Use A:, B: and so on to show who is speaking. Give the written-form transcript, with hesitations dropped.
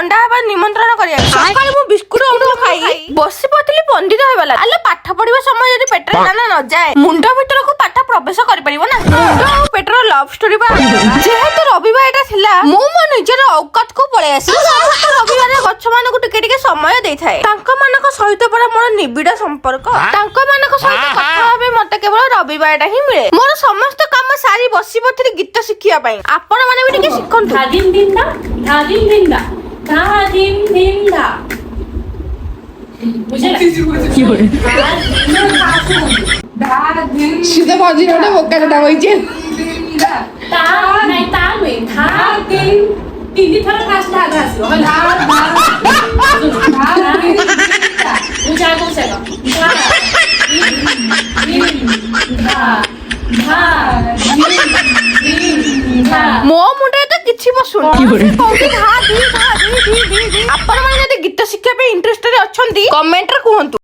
A: ପଣ୍ଡା ହେବା ନିମନ୍ତ୍ରଣ କରିବା। ସକାଳେ ମୁଁ ବିସ୍କୁଟ ଅମୁଲ ଖାଇ ବସି ପଡିଥିଲି ପଣ୍ଡିତ ହେଇଗଲା। ଆଲୋ ପାଠ ପଢିବା ସମୟ ଯଦି ପେଟରେ ଦାନା ନ ଯାଏ ମୁଣ୍ଡ ଭିତରକୁ ପାଠ ପ୍ରବେଶ କରିପାରିବ ନା। ମୁଣ୍ଡ ଆଉ ପେଟର ଲଭ ଷ୍ଟୋରି ବା। ଯେହେତୁ ରବିବାର ଏଟା ଥିଲା ମୁଁ ମୋ ନିଜର ଔକାତକୁ ପଳେଇ ଆସିଲି। ସମସ୍ତ ରବିବାର ଗଛ ମାନଙ୍କୁ ଟିକେ ଟିକେ ସମୟ ଦେଇଥାଏ। ତାଙ୍କ ମାନଙ୍କ ସହିତ ପରା ମୋର ନିବିଡ଼ ସମ୍ପର୍କ। ତାଙ୍କ ମାନଙ୍କ ସହିତ କଥା ହେବା ମତେ କେବଳ ରବିବାରଟା ହିଁ ମିଳେ। ମୋର ସମସ୍ତ କାମ ସାରି ବସି ପଡିଥିଲି ଗୀତ ଶିଖିବା ପାଇଁ। ଆପଣ ମାନେ ବି ଟିକେ ଶିଖନ୍ତୁ।
B: ধাদিম দিন দা ধাদিম দিন দা ধাদিম দিন দা বুঝলে কি করে ধাদিম
A: সুদা মজির ওটা বোকাটা কইছে
B: তা নাই তা নয় ধাদিম তিন থর ফার্স্ট ধাগ আসলো হল বুঝা কোসে গো
A: ମୋ ମୁଣ୍ଡରେ ତ କିଛି ବସୁନି। ଆପଣ ମାନେ ଯଦି ଗୀତ ଶିଖିବା ପାଇଁ ଇଣ୍ଟରେଷ୍ଟେଡ ଅଛନ୍ତି କମେଣ୍ଟରେ କୁହନ୍ତୁ।